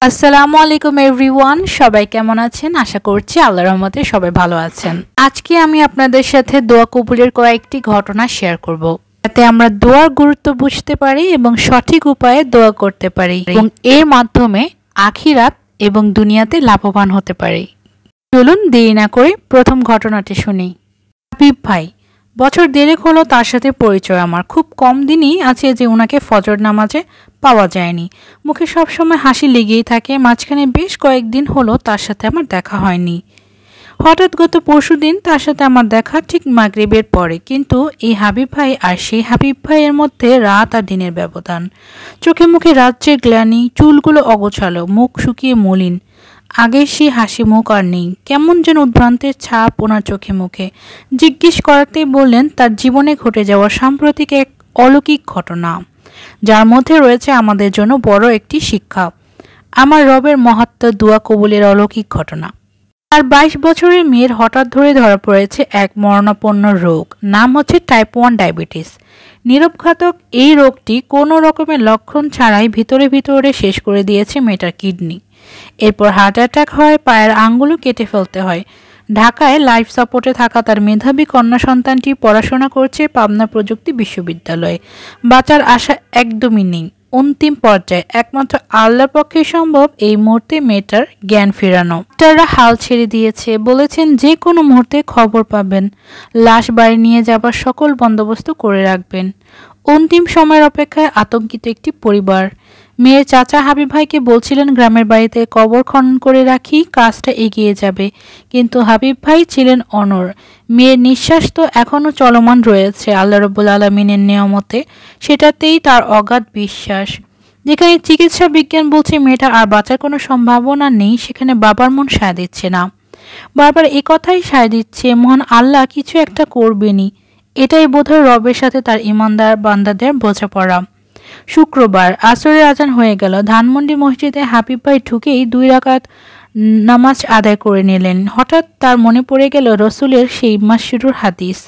আসসালামু আলাইকুম এভরিওয়ান, সবাই কেমন আছেন? আশা করছি আল্লাহর রহমতে সবাই ভালো আছেন। আজকে আমি আপনাদের সাথে দোয়া কবুলের কয়েকটি ঘটনা শেয়ার করব, যাতে আমরা দোয়ার গুরুত্ব বুঝতে পারি এবং সঠিক উপায়ে দোয়া করতে পারি এবং এর মাধ্যমে আখিরাত এবং দুনিয়াতে লাভবান হতে পারি। চলুন দেরি না করে প্রথম ঘটনাটি শুনি। হাবিব ভাই, বছর দেড়েক হলো তার সাথে পরিচয় আমার। খুব কম দিনই আছে যে ওনাকে ফজর নামাজে পাওয়া যায়নি। মুখে সবসময় হাসি লেগেই থাকে। মাঝখানে বেশ কয়েকদিন হলো তার সাথে আমার দেখা হয়নি। হঠাৎ গত পরশুদিন তার সাথে আমার দেখা ঠিক মাগরিবের পরে, কিন্তু এই হাবিব ভাই আর সেই হাবিব ভাইয়ের মধ্যে রাত আর দিনের ব্যবধান। চোখে মুখে রাজ্যের গ্লানি, চুলগুলো অগোছালো, মুখ শুকিয়ে মলিন। আগের সেই হাসি মুখ আর নেই, কেমন যেন উদ্ভ্রান্তের ছাপ ওনার চোখে মুখে। জিজ্ঞেস করাতেই বললেন তার জীবনে ঘটে যাওয়া সাম্প্রতিক এক অলৌকিক ঘটনা, যার মধ্যে রয়েছে আমাদের জন্য বড় একটি শিক্ষা। আমার রবের মহাত্ম দোয়া কবুলের অলৌকিক ঘটনা। আর 22 বছরের মেয়ের হঠাৎ ধরা পড়েছে এক মরণাপন্ন রোগ, নাম হচ্ছে টাইপ 1 ডায়াবেটিস। নীরবঘাতক এই রোগটি কোনো রকমের লক্ষণ ছাড়াই ভিতরে ভিতরে শেষ করে দিয়েছে মেয়েটার কিডনি। এরপর হার্ট অ্যাটাক হয়, পায়ের আঙ্গুলও কেটে ফেলতে হয়। ঢাকায় লাইফ সাপোর্টে থাকা তার মেধাবী কন্যা সন্তানটি পড়াশোনা করছে পাবনা প্রযুক্তি বিশ্ববিদ্যালয়ে। বাঁচার আশা একদমই নেই। অন্তিম পর্যায়ে একমাত্র আল্লাহর পক্ষে সম্ভব এই মুহূর্তে মেয়েটার জ্ঞান ফেরানো। ডাক্তাররা হাল ছেড়ে দিয়েছে, বলেছেন যে কোনো মুহূর্তে খবর পাবেন। লাশ বাড়ি নিয়ে যাবার সকল বন্দোবস্ত করে রাখবেন। অন্তিম সময়ের অপেক্ষায় আতঙ্কিত একটি পরিবার। মেয়ের চাচা হাবিব ভাইকে বলছিলেন গ্রামের বাড়িতে কবর খনন করে রাখি, কাজটা এগিয়ে যাবে। কিন্তু হাবিব ভাই ছিলেন অনড়। মেয়ের নিঃশ্বাস তো এখনও চলমান রয়েছে আল্লাহ রাব্বুল আলামিনের নিয়ামতে, সেটাতেই তার অগাধ বিশ্বাস। যেখানে চিকিৎসা বিজ্ঞান বলছে মেয়েটা আর বাঁচার কোনো সম্ভাবনা নেই, সেখানে বাবার মন সায় দিচ্ছে না। বারবার এই কথাই সায় দিচ্ছে, মহান আল্লাহ কিছু একটা করবেনই। এটাই বোধহয় রবের সাথে তার ইমানদার বান্দাদের বোঝাপড়া। শুক্রবার আসরের আজান হয়ে গেল। ধানমন্ডি মসজিদে হাবিব ভাই ঢুকেই 2 রাকাত নামাজ আদায় করে নিলেন। হঠাৎ তার মনে পড়ে গেল রসুলের সেই মাশরুর হাদিস,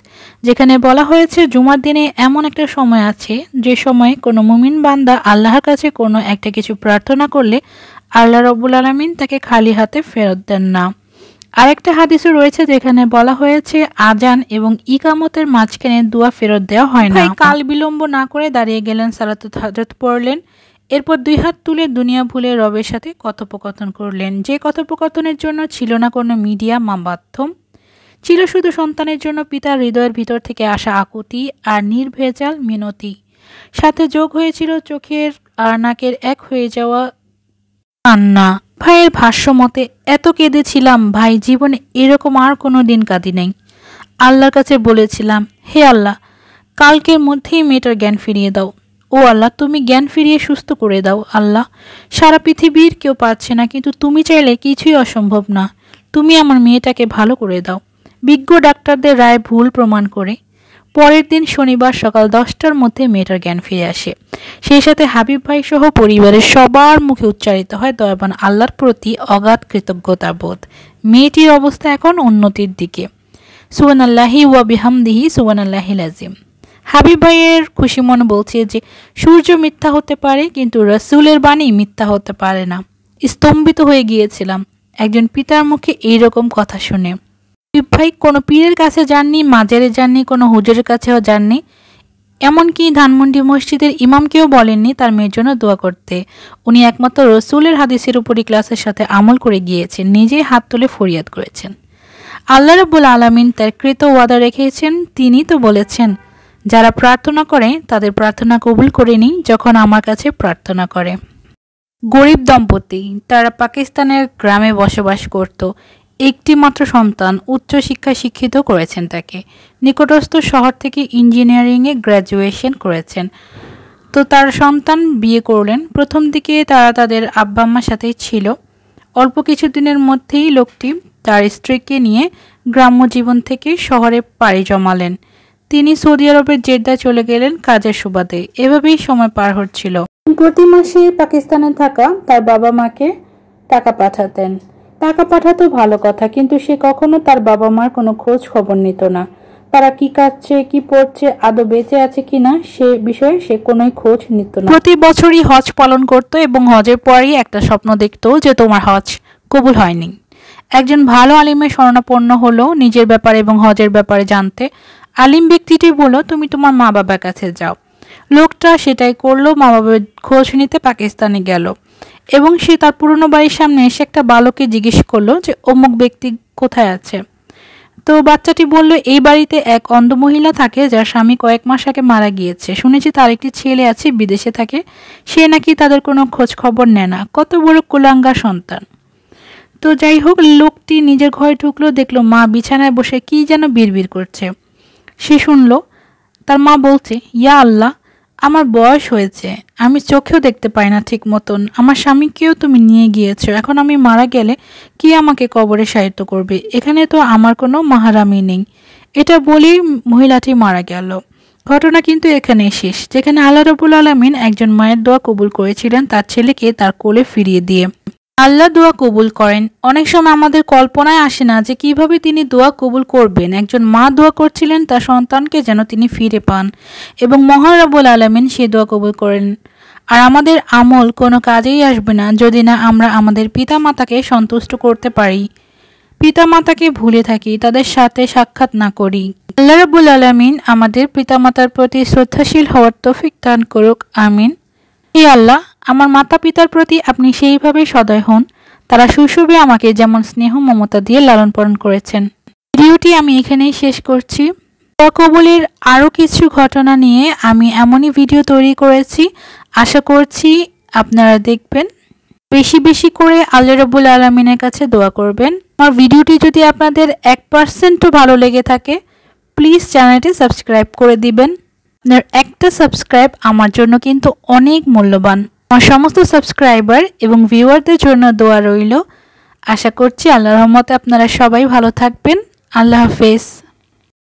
যেখানে বলা হয়েছে জুমার দিনে এমন একটা সময় আছে যে সময় কোনো মুমিন বান্দা আল্লাহর কাছে কোনো একটা কিছু প্রার্থনা করলে আল্লাহ রাব্বুল আলামিন তাকে খালি হাতে ফেরত দেন না। আরেকটা হাদিসও রয়েছে যেখানে বলা হয়েছে আজান এবং ইকামতের মাঝখানে দোয়া ফেরত দেওয়া হয় না। কাল বিলম্ব না করে দাঁড়িয়ে গেলেন, সালাতুল হাজত পড়লেন। এরপর 2 হাত তুলে দুনিয়া ভুলে রবের সাথে কথোপকথন করলেন, যে কথোপকথনের জন্য ছিল না কোনো মিডিয়া মাধ্যম, ছিল শুধু সন্তানের জন্য পিতার হৃদয়ের ভিতর থেকে আসা আকুতি আর নির্ভেজাল মিনতি। সাথে যোগ হয়েছিল চোখের আর নাকের এক হয়ে যাওয়া কান্না। ভাইয়ের ভাষ্য মতে, এত কেঁদেছিলাম ভাই, জীবনে এরকম আর কোনো দিন কাঁদি নাই। আল্লাহর কাছে বলেছিলাম, হে আল্লাহ, কালকের মধ্যেই মেয়েটার জ্ঞান ফিরিয়ে দাও। ও আল্লাহ, তুমি জ্ঞান ফিরিয়ে সুস্থ করে দাও। আল্লাহ, সারা পৃথিবীর কেউ পারছে না, কিন্তু তুমি চাইলে কিছুই অসম্ভব না। তুমি আমার মেয়েটাকে ভালো করে দাও। বিজ্ঞ ডাক্তারদের রায় ভুল প্রমাণ করে পরের দিন শনিবার সকাল 10টার মধ্যে মেয়েটার জ্ঞান ফিরে আসে। সেই সাথে হাবিব ভাই সহ পরিবারের সবার মুখে উচ্চারিত হয় দয়াবান আল্লাহর প্রতি অগাধ কৃতজ্ঞতা বোধ। মেয়েটির অবস্থা এখন উন্নতির দিকে। সুবহানাল্লাহি ওয়া বিহামদিহি সুবহানাল্লাহিল আযীম। হাবিব ভাইয়ের খুশি মনে বলছে যে সূর্য মিথ্যা হতে পারে, কিন্তু রাসূলের বাণী মিথ্যা হতে পারে না। স্তম্ভিত হয়ে গিয়েছিলাম একজন পিতার মুখে এইরকম কথা শুনে। হাবিব ভাই কোনো পীরের কাছে যাননি, মাজারে যাননি, কোনো হুজুরের কাছেও যাননি, এমনকি ধানমন্ডি মসজিদের ইমামকেও বলেননি তার মেয়ের জন্য দোয়া করতে। উনি একমাত্র রসুলের হাদিসের উপরই ক্লাসের সাথে আমল করে গিয়েছেন, নিজেই হাত তুলে ফরিয়াদ করেছেন। আল্লাহ রাব্বুল আলামিন তার কৃত ওয়াদা রেখেছেন। তিনি তো বলেছেন, যারা প্রার্থনা করে তাদের প্রার্থনা কবুল করে নিই যখন আমার কাছে প্রার্থনা করে। গরিব দম্পতি, তারা পাকিস্তানের গ্রামে বসবাস করত। একটি মাত্র সন্তান, উচ্চশিক্ষায় শিক্ষিত করেছেন তাকে। নিকটস্থ শহর থেকে ইঞ্জিনিয়ারিংয়ে গ্র্যাজুয়েশন করেছেন। তো তার সন্তান বিয়ে করলেন। প্রথম দিকে তারা তাদের আব্বা আম্মার সাথেই ছিল। অল্প কিছুদিনের মধ্যেই লোকটি তার স্ত্রীকে নিয়ে গ্রাম্য জীবন থেকে শহরে পাড়ি জমালেন। তিনি সৌদি আরবের জেদ্দায় চলে গেলেন কাজের সুবাদে। এভাবেই সময় পার হচ্ছিল। প্রতি মাসে পাকিস্তানে থাকা তার বাবা মাকে টাকা পাঠাতেন। টাকা পাঠাতো ভালো কথা, কিন্তু সে কখনো তার বাবা মার কোনো খোঁজ খবর নিত না। তারা কি খাচ্ছে, কি পড়ছে, আদৌ বেঁচে আছে কিনা সে বিষয়ে সে কোনোই খোঁজ নিত না। প্রতি বছরই হজ পালন করত এবং হজের পরই একটা স্বপ্ন দেখত যে তোমার হজ কবুল হয়নি। একজন ভালো আলিমের শরণাপন্ন হলো নিজের ব্যাপারে এবং হজের ব্যাপারে জানতে। আলিম ব্যক্তিটি বলল, তুমি তোমার মা বাবার কাছে যাও। লোকটা সেটাই করলো, মা বাবার খোঁজ নিতে পাকিস্তানে গেল এবং সে তার পুরনো বাড়ির সামনে এসে একটা বালককে জিজ্ঞেস করলো যে অমুক ব্যক্তি কোথায় আছে। তো বাচ্চাটি বলল, এই বাড়িতে এক অন্ধ মহিলা থাকে যার স্বামী কয়েক মাস আগে মারা গিয়েছে। শুনেছি তার একটি ছেলে আছে, বিদেশে থাকে, সে নাকি তাদের কোনো খোঁজ খবর নেয় না। কত বড় কুলাঙ্গা সন্তান। তো যাই হোক, লোকটি নিজের ঘরে ঢুকলো, দেখলো মা বিছানায় বসে কি যেন বিড়বিড় করছে। সে শুনলো তার মা বলছে, ইয়া আল্লাহ, আমার বয়স হয়েছে, আমি চোখেও দেখতে পাই না ঠিক মতন, আমার স্বামীকেও তুমি নিয়ে গিয়েছো, এখন আমি মারা গেলে কি আমাকে কবরে শায়িত করবে? এখানে তো আমার কোনো মাহারামি নেই। এটা বলেই মহিলাটি মারা গেল। ঘটনা কিন্তু এখানে শেষ, যেখানে আল্লাহ রাব্বুল আলামিন একজন মায়ের দোয়া কবুল করেছিলেন তার ছেলেকে তার কোলে ফিরিয়ে দিয়ে। আল্লাহ দোয়া কবুল করেন। অনেক সময় আমাদের কল্পনায় আসে না যে কিভাবে তিনি দোয়া কবুল করবেন। একজন মা দোয়া করছিলেন তার সন্তানকে যেন তিনি ফিরে পান এবং মহান রব্বুল আলামিন সেই দোয়া কবুল করেন। আর আমাদের আমল কোনো কাজেই আসবে না যদি না আমরা আমাদের পিতামাতাকে সন্তুষ্ট করতে পারি, পিতামাতাকে ভুলে থাকি, তাদের সাথে সাক্ষাৎ না করি। আল্লাহ রাব্বুল আলামিন আমাদের পিতামাতার প্রতি শ্রদ্ধাশীল হওয়ার তৌফিক দান করুক, আমিন। হে আল্লাহ, আমার মাতা পিতার প্রতি আপনি সেইভাবে সদয় হন, তারা শৈশবে আমাকে যেমন স্নেহ মমতা দিয়ে লালন পালন করেছেন। ভিডিওটি আমি এখানেই শেষ করছি। দোয়া কবুলের আরও কিছু ঘটনা নিয়ে আমি এমনই ভিডিও তৈরি করেছি, আশা করছি আপনারা দেখবেন। বেশি বেশি করে আল্লাহ রাব্বুল আলামিনের কাছে দোয়া করবেন। আমার ভিডিওটি যদি আপনাদের 1%ও ভালো লেগে থাকে, প্লিজ চ্যানেলটি সাবস্ক্রাইব করে দিবেন। আপনার একটা সাবস্ক্রাইব আমার জন্য কিন্তু অনেক মূল্যবান। আমার সমস্ত সাবস্ক্রাইবার এবং ভিউয়ারদের জন্য দোয়া রইল। আশা করছি আল্লাহর রহমতে আপনারা সবাই ভালো থাকবেন। আল্লাহ হাফেজ।